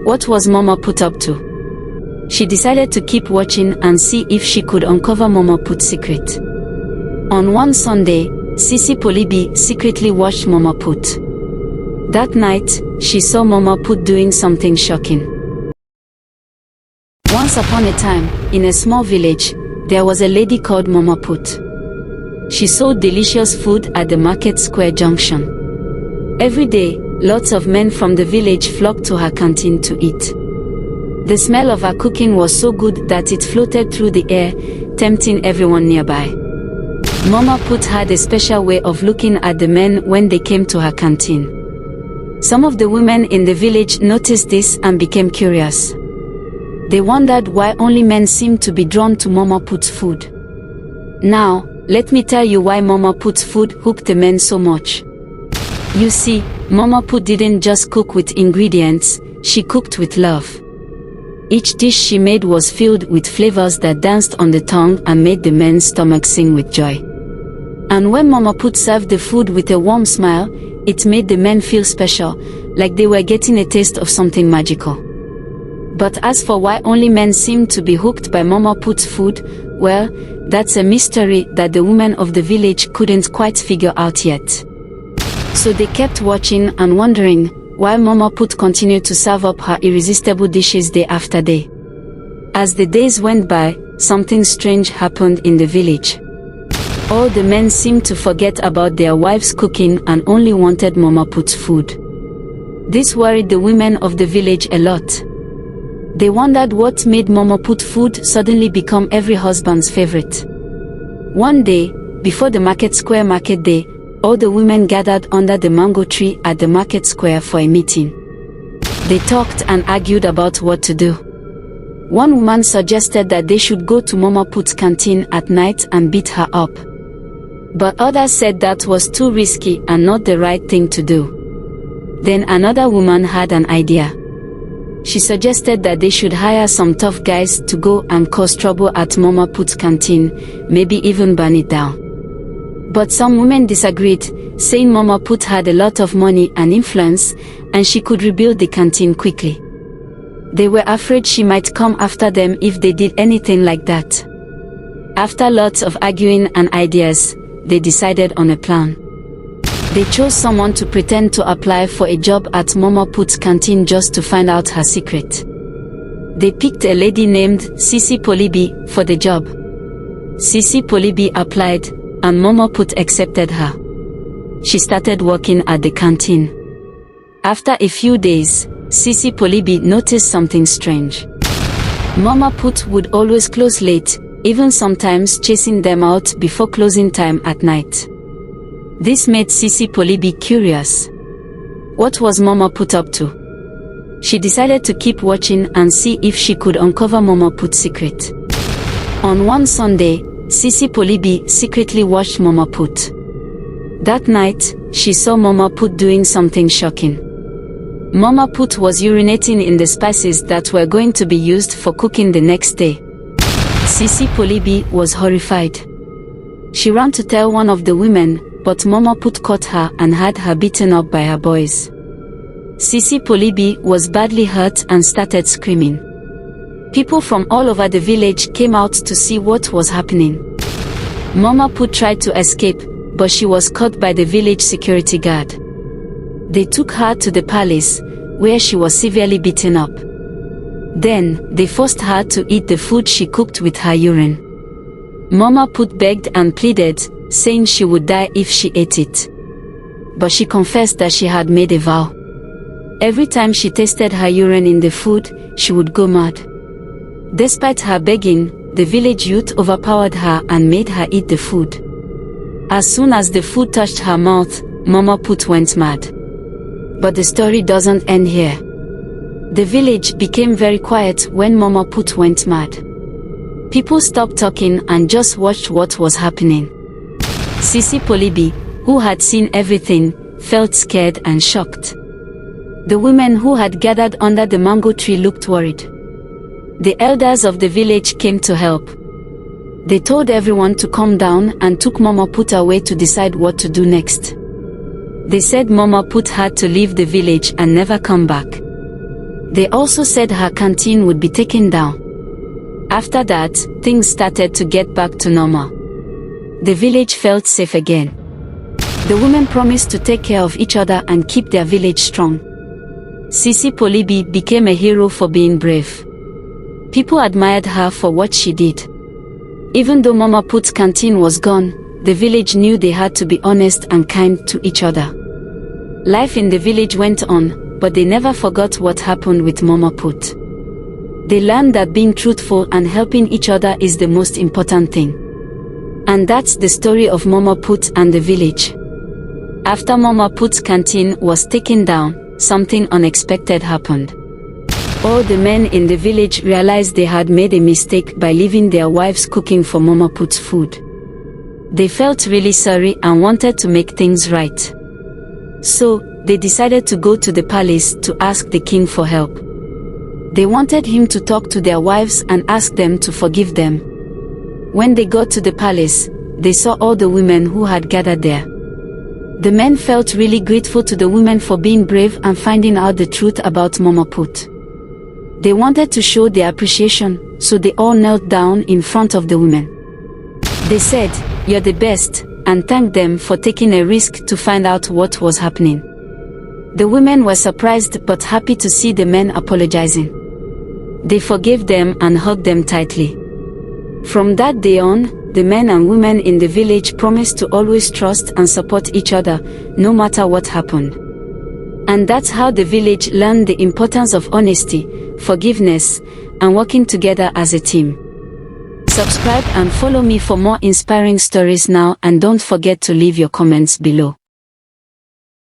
What was Mama Put up to? She decided to keep watching and see if she could uncover Mama Put's secret. On one Sunday, Sisi Polibi secretly watched Mama Put. That night, she saw Mama Put doing something shocking. Once upon a time, in a small village, there was a lady called Mama Put. She sold delicious food at the market square junction. Every day, lots of men from the village flocked to her canteen to eat. The smell of her cooking was so good that it floated through the air, tempting everyone nearby. Mama Put had a special way of looking at the men when they came to her canteen. Some of the women in the village noticed this and became curious. They wondered why only men seemed to be drawn to Mama Put's food. Now, let me tell you why Mama Put's food hooked the men so much. You see, Mama Put didn't just cook with ingredients, she cooked with love. Each dish she made was filled with flavors that danced on the tongue and made the men's stomachs sing with joy. And when Mama Put served the food with a warm smile, it made the men feel special, like they were getting a taste of something magical. But as for why only men seemed to be hooked by Mama Put's food, well, that's a mystery that the women of the village couldn't quite figure out yet. So they kept watching and wondering why Mama Put continued to serve up her irresistible dishes day after day. As the days went by, something strange happened in the village. All the men seemed to forget about their wives' cooking and only wanted Mama Put's food. This worried the women of the village a lot. They wondered what made Mama Put food suddenly become every husband's favorite. One day, before the market square market day, all the women gathered under the mango tree at the market square for a meeting. They talked and argued about what to do. One woman suggested that they should go to Mama Put's canteen at night and beat her up. But others said that was too risky and not the right thing to do. Then another woman had an idea. She suggested that they should hire some tough guys to go and cause trouble at Mama Put's canteen, maybe even burn it down. But some women disagreed, saying Mama Put had a lot of money and influence, and she could rebuild the canteen quickly. They were afraid she might come after them if they did anything like that. After lots of arguing and ideas, they decided on a plan. They chose someone to pretend to apply for a job at Mama Put's canteen just to find out her secret. They picked a lady named Sisi Polibi for the job. Sisi Polibi applied, and Mama Put accepted her. She started working at the canteen. After a few days, Sisi Polibi noticed something strange. Mama Put would always close late, even sometimes chasing them out before closing time at night. This made Sisi Polibi curious. What was Mama Put up to? She decided to keep watching and see if she could uncover Mama Put's secret. On one Sunday, Sisi Polibi secretly watched Mama Put. That night, she saw Mama Put doing something shocking. Mama Put was urinating in the spices that were going to be used for cooking the next day. Sisi Polibi was horrified. She ran to tell one of the women, but Mama Put caught her and had her beaten up by her boys. Sisi Polibi was badly hurt and started screaming. People from all over the village came out to see what was happening. Mama Put tried to escape, but she was caught by the village security guard. They took her to the palace, where she was severely beaten up. Then, they forced her to eat the food she cooked with her urine. Mama Put begged and pleaded, saying she would die if she ate it. But she confessed that she had made a vow. Every time she tasted her urine in the food, she would go mad. Despite her begging, the village youth overpowered her and made her eat the food. As soon as the food touched her mouth, Mama Put went mad. But the story doesn't end here. The village became very quiet when Mama Put went mad. People stopped talking and just watched what was happening. Sisi Polibi, who had seen everything, felt scared and shocked. The women who had gathered under the mango tree looked worried. The elders of the village came to help. They told everyone to calm down and took Mama Put away to decide what to do next. They said Mama Put had to leave the village and never come back. They also said her canteen would be taken down. After that, things started to get back to normal. The village felt safe again. The women promised to take care of each other and keep their village strong. Sisi Polibi became a hero for being brave. People admired her for what she did. Even though Mama Put's canteen was gone, the village knew they had to be honest and kind to each other. Life in the village went on, but they never forgot what happened with Mama Put. They learned that being truthful and helping each other is the most important thing. And that's the story of Mama Put and the village. After Mama Put's canteen was taken down, something unexpected happened. All the men in the village realized they had made a mistake by leaving their wives cooking for Mama Put's food. They felt really sorry and wanted to make things right. So, they decided to go to the palace to ask the king for help. They wanted him to talk to their wives and ask them to forgive them. When they got to the palace, they saw all the women who had gathered there. The men felt really grateful to the women for being brave and finding out the truth about Mama Put. They wanted to show their appreciation, so they all knelt down in front of the women. They said, "You're the best," and thanked them for taking a risk to find out what was happening. The women were surprised but happy to see the men apologizing. They forgave them and hugged them tightly. From that day on, the men and women in the village promised to always trust and support each other, no matter what happened. And that's how the village learned the importance of honesty, forgiveness, and working together as a team. Subscribe and follow me for more inspiring stories now, and don't forget to leave your comments below.